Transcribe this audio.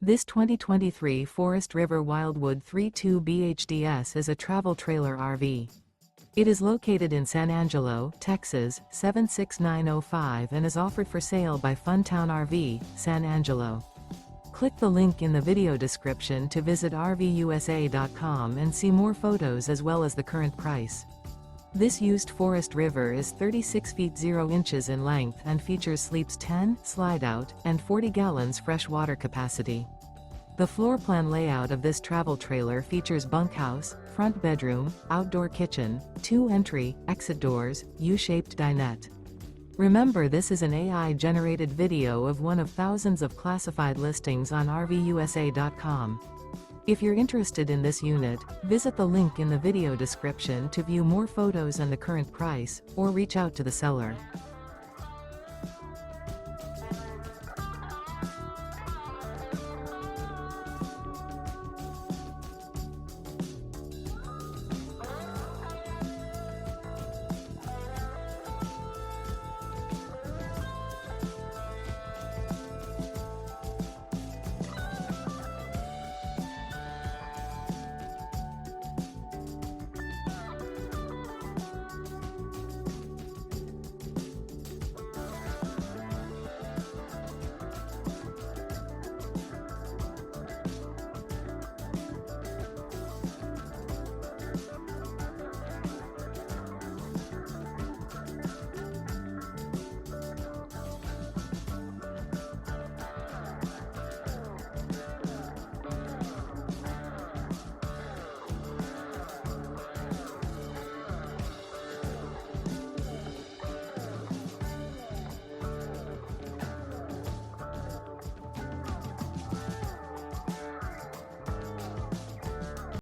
This 2023 Forest River Wildwood 3.2 BHDS is a travel trailer RV. It is located in San Angelo, Texas, 76905 and is offered for sale by Funtown RV, San Angelo. Click the link in the video description to visit RVUSA.com and see more photos as well as the current price. This used Forest River is 36 feet 0 inches in length and features sleeps 10, Slideout, and 40 gallons fresh water capacity. The floor plan layout of this travel trailer features bunkhouse, front bedroom, outdoor kitchen, 2 entry, exit doors, U-shaped dinette. Remember, this is an AI-generated video of one of thousands of classified listings on RVUSA.com. If you're interested in this unit, visit the link in the video description to view more photos and the current price, or reach out to the seller.